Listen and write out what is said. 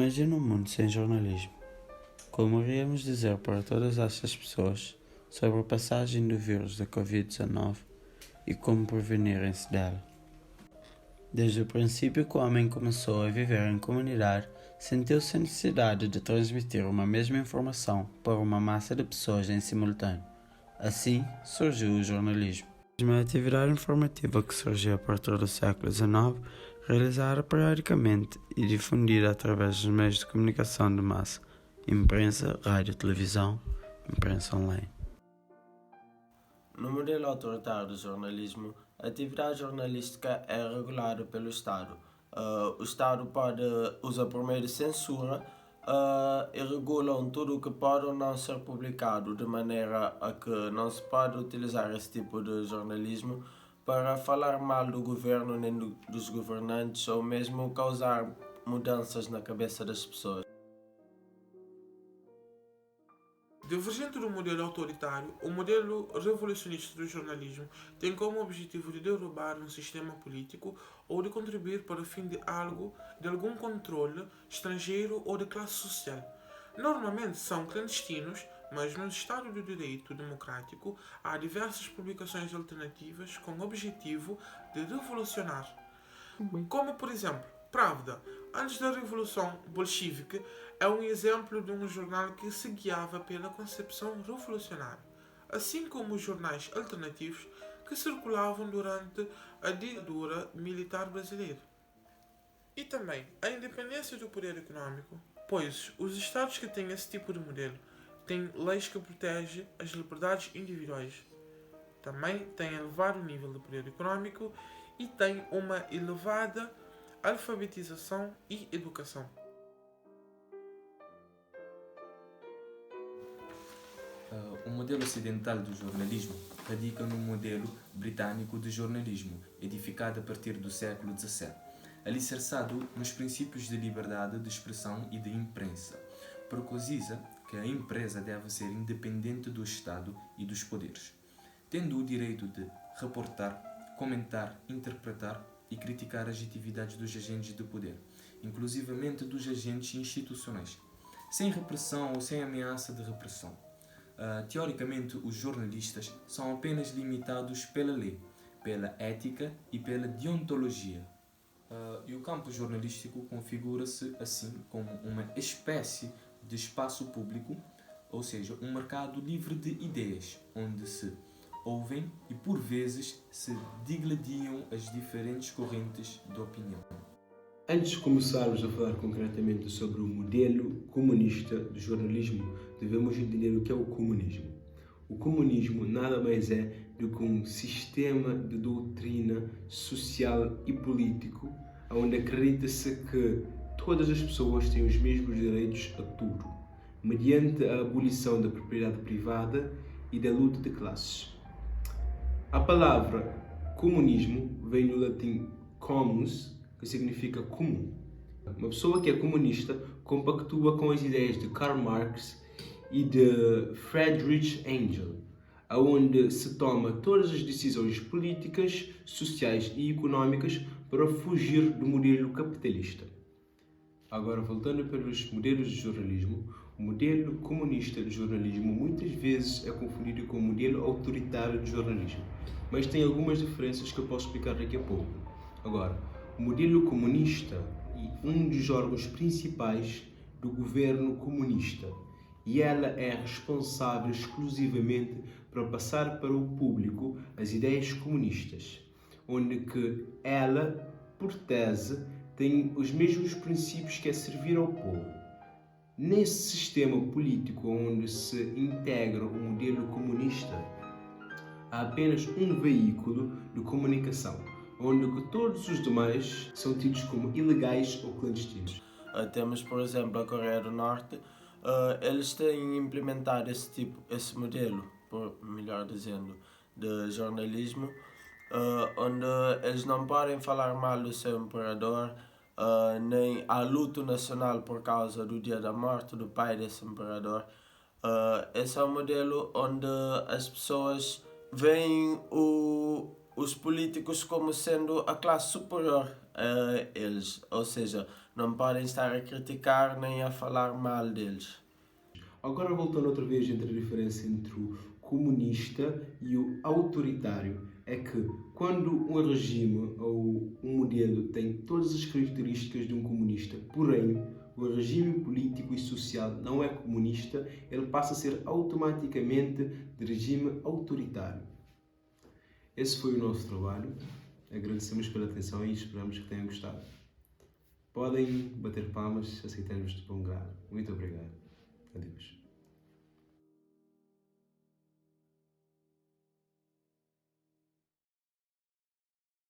Imagina um mundo sem jornalismo. Como iríamos dizer para todas essas pessoas sobre a passagem do vírus da Covid-19 e como prevenirem-se dela? Desde o princípio que o homem começou a viver em comunidade, sentiu-se a necessidade de transmitir uma mesma informação para uma massa de pessoas em simultâneo. Assim surgiu o jornalismo. Uma atividade informativa que surgiu a partir do século XIX, realizada periodicamente e difundida através dos meios de comunicação de massa, imprensa, rádio, televisão, imprensa online. No modelo autoritário do jornalismo, a atividade jornalística é regulada pelo Estado. O Estado usa por meio de censura e regulam tudo o que pode ou não ser publicado, de maneira a que não se pode utilizar esse tipo de jornalismo para falar mal do governo nem dos governantes ou mesmo causar mudanças na cabeça das pessoas. Divergente do modelo autoritário, o modelo revolucionista do jornalismo tem como objetivo de derrubar um sistema político ou de contribuir para o fim de algum controle estrangeiro ou de classe social. Normalmente são clandestinos, mas no Estado de Direito democrático há diversas publicações alternativas com o objetivo de revolucionar. Como, por exemplo, Pravda, antes da Revolução Bolchevique, é um exemplo de um jornal que se guiava pela concepção revolucionária, assim como os jornais alternativos que circulavam durante a ditadura militar brasileira. E também a independência do poder econômico, pois os Estados que têm esse tipo de modelo têm leis que protegem as liberdades individuais. Também têm elevado nível de poder econômico e têm uma elevada alfabetização e educação. O modelo ocidental do jornalismo radica no modelo britânico de jornalismo, edificado a partir do século XVII, alicerçado nos princípios de liberdade de expressão e de imprensa. Preconiza que a empresa deve ser independente do Estado e dos poderes, tendo o direito de reportar, comentar, interpretar e criticar as atividades dos agentes de poder, inclusivamente dos agentes institucionais, sem repressão ou sem ameaça de repressão. Teoricamente, os jornalistas são apenas limitados pela lei, pela ética e pela deontologia. E o campo jornalístico configura-se assim como uma espécie de espaço público, ou seja, um mercado livre de ideias, onde se ouvem e por vezes se digladiam as diferentes correntes de opinião. Antes de começarmos a falar concretamente sobre o modelo comunista do jornalismo, devemos entender o que é o comunismo. O comunismo nada mais é do que um sistema de doutrina social e político onde acredita-se que todas as pessoas têm os mesmos direitos a tudo, mediante a abolição da propriedade privada e da luta de classes. A palavra comunismo vem do latim comus, que significa comum. Uma pessoa que é comunista compactua com as ideias de Karl Marx e de Friedrich Engels, onde se toma todas as decisões políticas, sociais e económicas para fugir do modelo capitalista. Agora, voltando para os modelos de jornalismo, o modelo comunista de jornalismo muitas vezes é confundido com o modelo autoritário de jornalismo, mas tem algumas diferenças que eu posso explicar daqui a pouco. Agora, o modelo comunista é um dos órgãos principais do governo comunista e ela é responsável exclusivamente para passar para o público as ideias comunistas, onde que ela, por tese, tem os mesmos princípios que é servir ao povo. Nesse sistema político onde se integra o modelo comunista, há apenas um veículo de comunicação, onde que todos os demais são tidos como ilegais ou clandestinos. Temos, por exemplo, a Coreia do Norte. Eles têm implementado esse modelo, melhor dizendo, de jornalismo, onde eles não podem falar mal do seu imperador, nem há luto nacional por causa do dia da morte do pai desse imperador. Esse é um modelo onde as pessoas veem os políticos como sendo a classe superior a eles, ou seja, Não podem estar a criticar nem a falar mal deles. Agora voltando outra vez entre a diferença entre o comunista e o autoritário, é que quando um regime ou um modelo tem todas as características de um comunista, porém o regime político e social não é comunista, ele passa a ser automaticamente de regime autoritário. Esse foi o nosso trabalho. Agradecemos pela atenção e esperamos que tenham gostado. Podem bater palmas se aceitarmos de bom grado. Muito obrigado. Adeus.